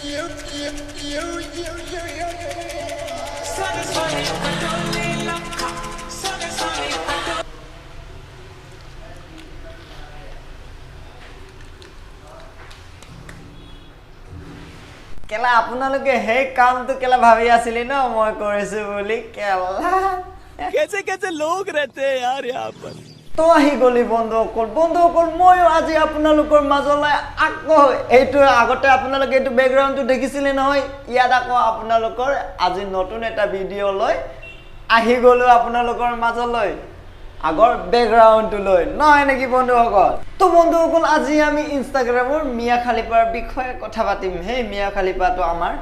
কেলা আপোনালোকে সেই কামটো কেলা ভাবি আছিলি ন মই কৰিছো বুলি কেলা कैसे कैसे लोग रहते हैं यार यहाँ पर তো আহি গলি বন্ধুসকল ময়ো আজি আপোনালোকৰ মাজলৈ আকৌ এইটো আগতে আপোনালোকে এইটো বেকগ্ৰাউণ্ডটো দেখিছিলে নহয় ইয়াত আকৌ আপোনালোকৰ আজি নতুন এটা ভিডিঅ' লৈ আহি গলো আপোনালোকৰ মাজলৈ আগৰ বেকগ্ৰাউণ্ডটো লৈ নহয় নেকি বন্ধুসকল তো বন্ধুসকল আজি আমি ইনষ্টাগ্ৰামৰ মিয়া খালিপাৰ বিষয়ে কথা পাতিম সেই মিয়া খালিপাটো আমাৰ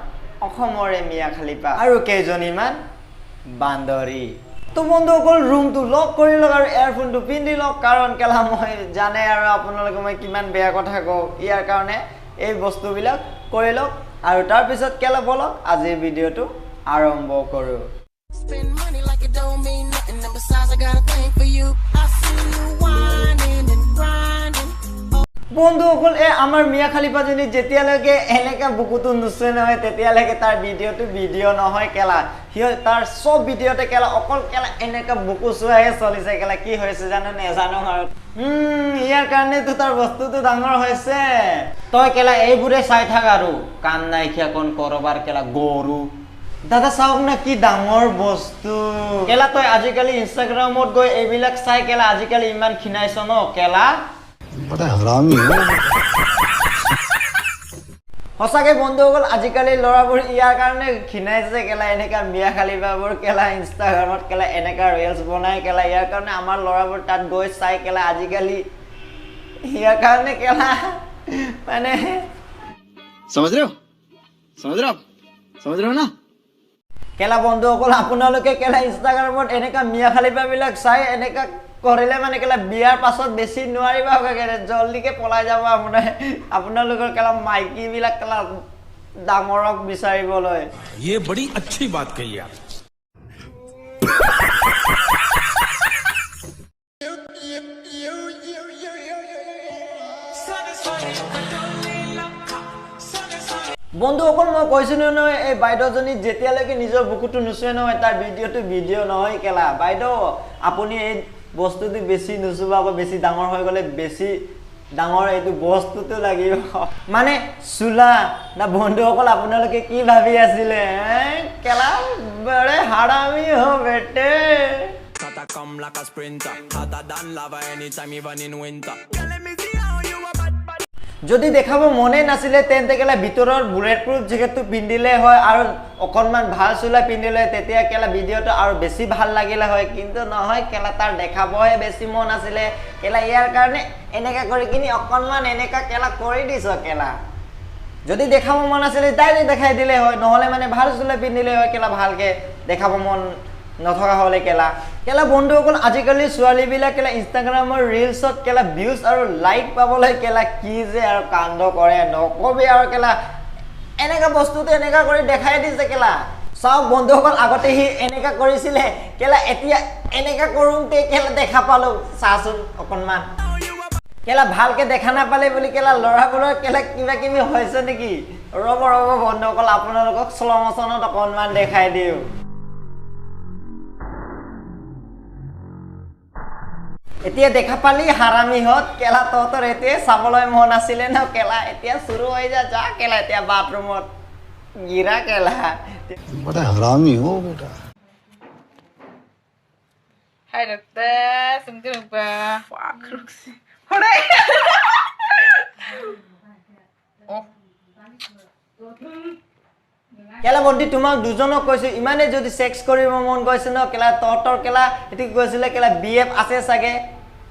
অসমৰে মিয়া খালিপা আৰু কেইজনীমান বান্দৰী তো বন্ধুসকল ৰুমটো লক কৰি লওক আৰু এয়াৰফোনটো পিন্ধি লওক কাৰণ কেলা মই জানে আৰু আপোনালোকে মই কিমান বেয়া কথা কওঁ ইয়াৰ কাৰণে এই বস্তুবিলাক কৰি লওক আৰু তাৰ পিছত কেলা বলক আজিৰ ভিডিঅ'টো আৰম্ভ কৰোঁ Spend money like it don't mean nothing. And besides, I got a thing for you. I see you whining and grinding. বন্ধুসকল এই আমাৰ মিয়া খালিপাজনী যেতিয়ালৈকে এনেকা বুকুটো নুচুৱে নহয় তেতিয়ালৈকে তাৰ ভিডিঅ' নহয় কেলা তাৰ চব ভিডিঅ'তে কেলা অকল কেলা এনেকা বুকু চুৱাহে চলিছে কেলা কি হৈছে জানো নেজানো আৰু ইয়াৰ কাৰণেতো তাৰ বস্তুটো ডাঙৰ হৈছে তই কেলা এইবোৰে চাই থাক আৰু কাম নাইকিয়া কোন কৰবাৰ কেলা গৰু দাদা চাওক না কি ডাঙৰ বস্তু কেলা তই আজিকালি ইনষ্টাগ্ৰামত গৈ এইবিলাক চাই কেলা আজিকালি ইমান খিনাইছ ন কেলা बड़ा हरामी है সঁচাকে বন্ধুসকল আজিকালি ল'ৰাবোৰ ইয়াৰ কাৰণে খিনাইছে কেলা এনেকা মিয়া খালিপাবোৰ কেলা ইনষ্টাগ্ৰামত কেলা এনেকা ৰিলছ বনাই কেলা ইয়াৰ কাৰণে আমাৰ ল'ৰাবোৰ তাত গৈ চাই কেলা আজিকালি ইয়াৰ কাৰণে কেলা মানে समझ रहे हो समझ रहे हो ना কেলা বন্ধুসকল আপোনালোকে কেলা ইনষ্টাগ্ৰামত এনেকা মিয়া খালিপাবিলাক চাই এনেকা কৰিলে মানে কেলা বিয়াৰ পাছত বেছি নোৱাৰিবা জলদিকে পলাই যাব আপোনালোকৰ কেলা মাইকী বিলাক কেলা ডাঙৰক বিচাৰিবলৈ ये बड़ी अच्छी बात कही आप বন্ধুসকল মই কৈছিলো নহয় এই বাইদেউজনী যেতিয়ালৈকে নিজৰ বুকুটো নুচুৱে নহয় তাৰ ভিডিঅ' নহয় কেলা বাইদেউ আপুনি এই বস্তুটো বেছি নুচুবাব বেছি ডাঙৰ হৈ গ'লে বেছি ডাঙৰ এইটো বস্তুটো লাগিব মানে চুলা না বন্ধুসকল আপোনালোকে কি ভাবি আছিলে কেলা বড়ে হাৰামি হ বেটে Kata come like a sprinter hotter than lava anytime even in winter Girl, let me see how you a bad bad যদি দেখাব মনে নাছিলে তেন্তে কেলা ভিতৰৰ বুলেট প্ৰুফ জেকেটটো পিন্ধিলে হয় আৰু অকনমান ভাল চুলা পিন্ধিলে তেতিয়া কেলা ভিডিঅ'টো আৰু বেছি ভাল লাগিলে হয় কিন্তু নহয় কেলা তাৰ দেখাবহে বেছি মন আছিলে কেলা ইয়াৰ কাৰণে এনেকা কৰি কিনি অকনমান এনেকা কেলা কৰি দিছ কেলা যদি দেখাব মন আছিলে ডাইৰেক্ট দেখাই দিলে হয় নহলে মানে ভাল চুলা পিন্ধিলে হয় কেলা ভালকে দেখাব মন নথকা হলে কেলা বন্ধুসকল আজিকালি ছোৱালীবিলাক কেলা ইনষ্টাগ্ৰামৰ ৰিলছত কেলা ভিউজ আৰু লাইক পাবলৈ কেলা কি যে আৰু কাণ্ড কৰে নকবি আৰু কেলা এনেকা বস্তুটো এনেকা কৰি দেখাই দিছে কেলা চাওক বন্ধুসকল আগতে সি এনেকা কৰিছিলে কেলা এতিয়া এনেকা কৰোঁতে কেলা দেখা পালো চাচোন অকনমান কেলা ভালকে দেখা নাপালে বুলি কেলা ল'ৰাবোৰৰ কেলা কিবা কিবি হৈছে নেকি ৰ'ব বন্ধুসকল আপোনালোকক শ্ল' মোচনত অকনমান দেখাই দিওঁ এতিয়া দেখা পালি হাৰামিহত কেলা তহঁতৰ এতিয়া চাবলৈ মন আছিলে ন কেলা এতিয়া শুৰু হৈ যা কেলা এতিয়া বাথৰুমত গিৰা কেলা बड़ा हरामी हो बेटा Hai dokter, sebentar lupa. Wah, keruk sih. Hore. Oh. কেলা বন্ধু তোমাক দুজনক কৈছো ইমানে যদি সেক্স কৰিব মন গৈছে ন কেলা তহঁতৰ কেলা এটি কৈছিলে কেলা বিএফ আছে চাগে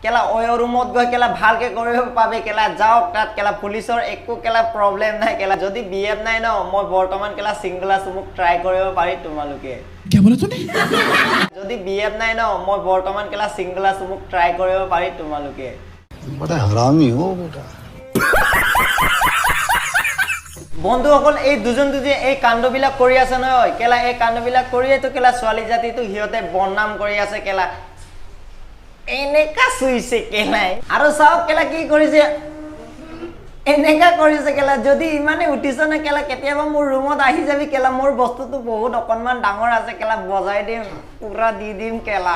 কেলা ওই ৰুমত গৈ কেলা ভালকে কৰিব পাবে কেলা যাওক তাত কেলা পুলিচৰ একো কেলা প্ৰবলেম নাই কেলা যদি বিএফ নাই ন মই বৰ্তমান কেলা সিঙ্গল আছো মোক ট্ৰাই কৰিব পাৰি তোমালোকে क्या बोला तूने যদি বিএফ নাই ন মই বৰ্তমান কেলা সিঙ্গল আছো মোক ট্ৰাই কৰিব পাৰি তোমালোকে बड़ा हरामी हो बेटा বন্ধুসকল এই দুজন দুজে এই কাণ্ডবিলাক কৰি আছে নহয় কেলা এই কাণ্ডবিলাক কৰিয়েতো কেলা ছোৱালী জাতিটো হিয়তে বদনাম কৰি আছে কেলা এনেকা চুইছে কেলাই আৰু চাওক কেলা কি কৰিছে এনেকা কৰিছে কেলা যদি ইমানে উঠিছ না কেলা কেতিয়াবা মোৰ ৰুমত আহি যাবি কেলা মোৰ বস্তুটো বহুত অকনমান ডাঙৰ আছে কেলা বজাই দিম পুৰা দি দিম কেলা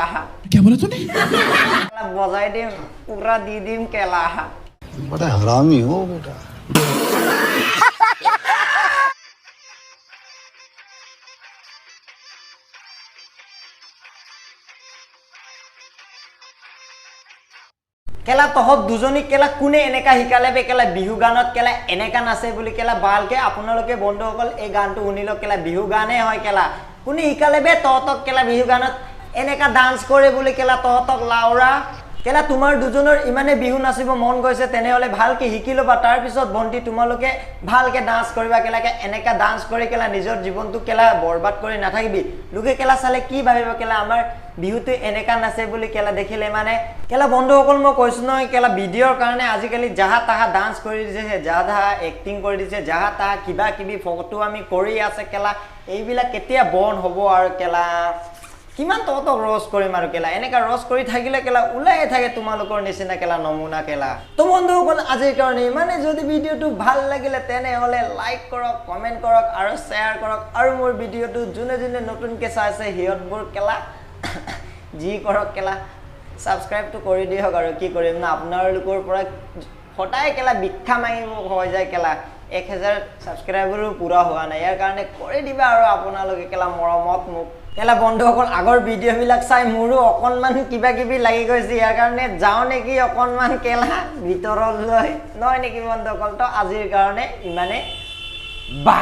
क्या बोला तूने কেলা বজাই দিম পুৰা দি দিম কেলা बड़ा हरामी हो बेटा কেলা তহত দুজনী কেলা কোনে এনেকা শিকালে বে কেলা বিহু গানত কেলা এনেকা নাচে বুলি কেলা ভালকে আপোনালোকে বন্ধুসকল এই গানটো শুনিলো কেলা বিহু গানে হয় কেলা কোনে শিকালে বে তহতক কেলা বিহু গানত এনেকা ডান্স কৰে বুলি কেলা তহতক লাউৰা কেলা তোমাৰ দুজনৰ ইমানে বিহু নাচিব মন গৈছে তেনেহলে ভালকে শিকি লবা তাৰ পিছত বন্তি তোমালোকে ভালকে ডান্স কৰিবা কেলাকে এনেকা ডান্স কৰি কেলা নিজৰ জীৱনটো কেলা বৰবাদ কৰি নাথাকিবি লোকে কেলা চালে কি ভাবিব কেলা আমাৰ বিহুতে এনেকা নাচে বুলি কেলা দেখিলে মানে কেলা বন্ধুসকল মই কৈছো নহয় কেলা ভিডিঅ'ৰ কাৰণে আজিকালি জাহা তাহা ডান্স কৰি দিছে জাহা তাহা এক্টিং কৰি দিছে জাহা তাহা কিবা কিবি ফটো আমি কৰি আছে কেলা এইবিলাক কেতিয়া বন হ'ব আৰু কেলা কিমান তহতক ৰস কৰিম আৰু কেলা এনেকা ৰস কৰি থাকিলে কেলা ওলাই থাকে তোমালোকৰ নিচিনা কেলা নমুনা কেলা তো বন্ধুসকল আজিৰ কাৰণে মানে যদি ভিডিঅ'টো ভাল লাগিলে তেনেহলে লাইক কৰক কমেন্ট কৰক আৰু শ্বেয়াৰ কৰক আৰু মোৰ ভিডিঅ'টো যোনে যোনে নতুনকৈ চাইছে সিহঁতবোৰ কেলা যি কৰক কেলা সাবস্ক্ৰাইবটো কৰি দিয়ক আৰু কি কৰিম না আপোনালোকৰ পৰা হঠাই কেলা ভিক্ষা মাগিব হৈ যায় কেলা 1000 সাবস্ক্ৰাইবাৰো পুৰা হোৱা নাই ইয়াৰ কাৰণে কৰি দিবা আৰু আপোনালোকে কেলা মৰমত মোক কেলা বন্ধুসকল আগৰ ভিডিঅ'বিলাক চাই মোৰো অকনমান কিবা কিবি লাগি গৈছে ইয়াৰ কাৰণে যাওঁ নেকি অকনমান কেলা ভিতৰলৈ নহয় নেকি বন্ধুসকল তো আজিৰ কাৰণে ইমানে বাই